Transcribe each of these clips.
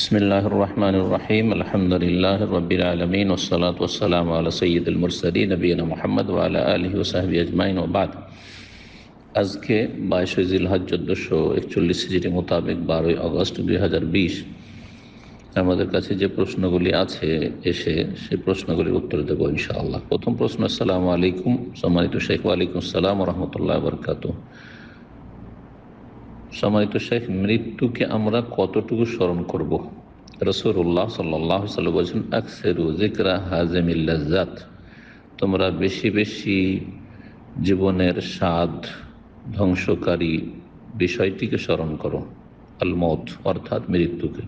বিসমিল্লাহির রহমানির রহিম। আলহামদুলিল্লাহি রাব্বিল আলামিন ওয়াসসালাতু ওয়াসসালামু আলা সাইয়্যিদিল মুরসালিন নবিয়িনা মুহাম্মদ ওয়া আলা আলিহি ওয়া সাহবিহি আজমাইন ওয়া বাদ। আজকে 22 জিলহজ 1441 হিজরি মোতাবেক 12 আগস্ট 2020। আমাদের কাছে যে প্রশ্নগুলি আছে সেই প্রশ্নগুলির উত্তর দেবো ইনশাআল্লাহ। প্রথম প্রশ্ন, আসসালামু আলাইকুম সম্মানিত শেখ। ওয়ালাইকুম আসসালাম ওয়া রাহমাতুল্লাহি ওয়া বারাকাতুহু। সম্মানিত শেখ, মৃত্যুকে আমরা কতটুকু স্মরণ করব? রাসূলুল্লাহ সাল্লাল্লাহু আলাইহি ওয়াসাল্লাম বলেছেন, আকসিরু যিকরা হাযিমিল লাযযাত, তোমরা বেশি বেশি জীবনের স্বাদ ধ্বংসকারী বিষয়টিকে স্মরণ করো, আল মউত অর্থাৎ মৃত্যুকে।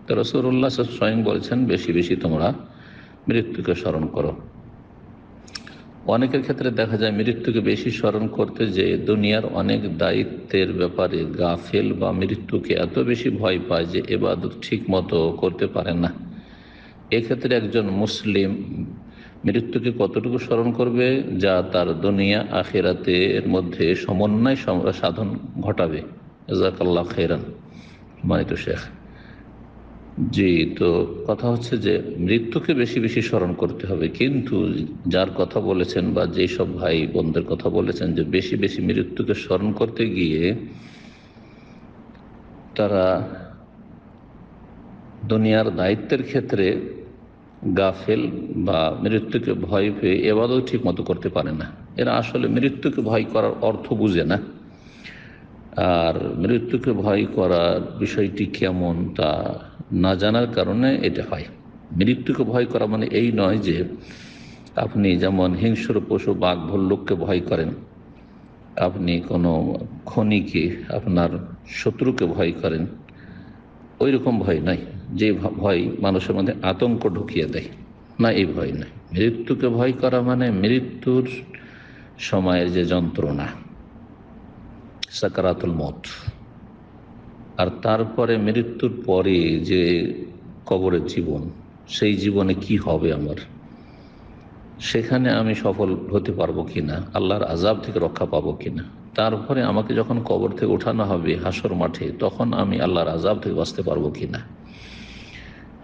তো রাসূলুল্লাহ স্বয়ং বলেছেন বেশি বেশি তোমরা মৃত্যুকে স্মরণ করো। অনেকের ক্ষেত্রে দেখা যায় মৃত্যুকে বেশি স্মরণ করতে যে দুনিয়ার অনেক দায়িত্বের ব্যাপারে গাফেল বা মৃত্যুকে এত বেশি ভয় পায় যে ইবাদত ঠিক মতো করতে পারে না। এক্ষেত্রে একজন মুসলিম মৃত্যুকে কতটুকু স্মরণ করবে যা তার দুনিয়া আখিরাতের মধ্যে সমন্বয় সাধন ঘটাবে? জাযাকাল্লাহ খাইরান সম্মানিত শেখ। জি, তো কথা হচ্ছে যে মৃত্যুকে বেশি বেশি স্মরণ করতে হবে, কিন্তু যার কথা বলেছেন বা যেসব ভাই বোনদের কথা বলেছেন যে বেশি বেশি মৃত্যুকে স্মরণ করতে গিয়ে তারা দুনিয়ার দায়িত্বের ক্ষেত্রে গাফেল বা মৃত্যুকে ভয় পেয়ে ইবাদত ঠিক মতো করতে পারে না, এরা আসলে মৃত্যুকে ভয় করার অর্থ বুঝে না। আর মৃত্যুকে ভয় করার বিষয়টি কেমন তা না জানার কারণে এটা হয়। মৃত্যুকে ভয় করা মানে এই নয় যে আপনি যেমন হিংস্র পশু বাঘ ভল্লুককে ভয় করেন, আপনি কোনো খনিকে আপনার শত্রুকে ভয় করেন, ওই রকম ভয় নাই যে ভয় মানুষের মধ্যে আতঙ্ক ঢুকিয়ে দেয় না, এই ভয় নয়। মৃত্যুকে ভয় করা মানে মৃত্যুর সময়ের যে যন্ত্রণা, সাকারাতুল মউত, আর তারপরে মৃত্যুর পরে যে কবরের জীবন, সেই জীবনে কি হবে আমার, সেখানে আমি সফল হতে পারবো কিনা, আল্লাহর আযাব থেকে রক্ষা পাবো কিনা, তারপরে আমাকে যখন কবর থেকে উঠানো হবে হাসর মাঠে, তখন আমি আল্লাহর আযাব থেকে বাঁচতে পারবো কিনা,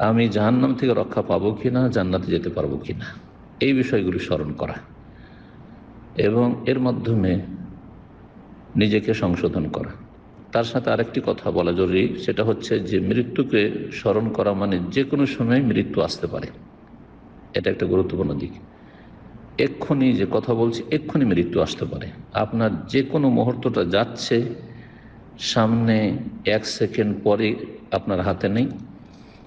আমি জাহান্নাম থেকে রক্ষা পাবো কিনা, জান্নাতে যেতে পারবো কিনা, এই বিষয়গুলি স্মরণ করা এবং এর মাধ্যমে নিজেকে সংশোধন করা। তার সাথে আরেকটি কথা বলা জরুরি, সেটা হচ্ছে যে মৃত্যুকে স্মরণ করা মানে যে কোনো সময় মৃত্যু আসতে পারে, এটা একটা গুরুত্বপূর্ণ দিক। এক্ষুনি যে কথা বলছি, এক্ষুনি মৃত্যু আসতে পারে, আপনার যে কোনো মুহূর্তটা যাচ্ছে সামনে, 1 সেকেন্ড পরে আপনার হাতে নেই,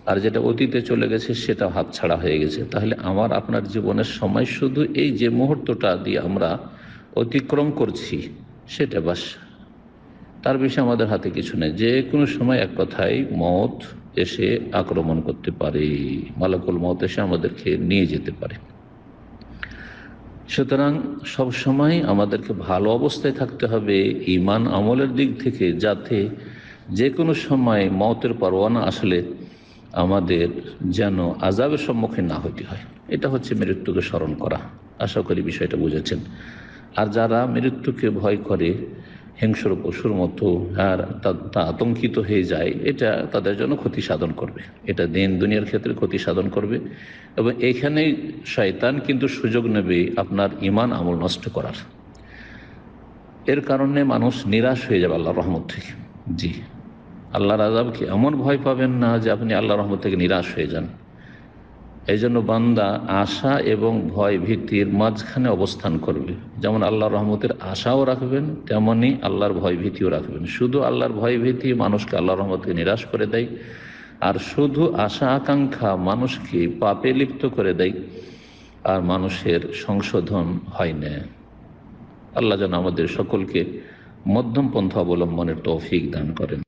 আর যেটা অতীতে চলে গেছে সেটা হাত ছাড়া হয়ে গেছে। তাহলে আমার আপনার জীবনের সময় শুধু এই যে মুহূর্তটা দিয়ে আমরা অতিক্রম করছি সেটা বাস, তার বিষয়ে আমাদের হাতে কিছু নেই। যে কোনো সময় এক কথায় মওত এসে আক্রমণ করতে পারে, মালাকুল মওত এসে আমাদেরকে নিয়ে যেতে পারে। সুতরাং সব সময় আমাদেরকে ভালো অবস্থায় থাকতে হবে ঈমান আমলের দিক থেকে, যাতে যে কোনো সময় মওতের পরোয়ানা আসলে আমাদের যেন আযাবের সম্মুখীন না হতে হয়। এটা হচ্ছে মৃত্যুকে স্মরণ করা। আশা করি বিষয়টা বুঝেছেন। আর যারা মৃত্যুকে ভয় করে হিংস্র পশুর মতো আর তা আতঙ্কিত হয়ে যায়, এটা তাদের জন্য ক্ষতি সাধন করবে, এটা দিন দুনিয়ার ক্ষেত্রে ক্ষতি সাধন করবে, এবং এইখানেই শয়তান কিন্তু সুযোগ নেবে আপনার ঈমান আমল নষ্ট করার। এর কারণে মানুষ নিরাশ হয়ে যাবে আল্লাহর রহমত থেকে। জি, আল্লাহর আযাবকে এমন ভয় পাবেন না যে আপনি আল্লাহর রহমত থেকে নিরাশ হয়ে যান। এই জন্য বান্দা আশা এবং ভয় ভীতির মাঝখানে অবস্থান করবে। যেমন আল্লাহর রহমতের আশাও রাখবেন, তেমনি আল্লাহর ভয় ভীতিও রাখবেন। শুধু আল্লাহর ভয় ভীতি মানুষকে আল্লাহর রহমতকে নিরাশ করে দেয়, আর শুধু আশা আকাঙ্ক্ষা মানুষকে পাপে লিপ্ত করে দেয়, আর মানুষের সংশোধন হয় না। আল্লাহ যেন আমাদের সকলকে মধ্যম পন্থা অবলম্বনের তৌফিক দান করেন।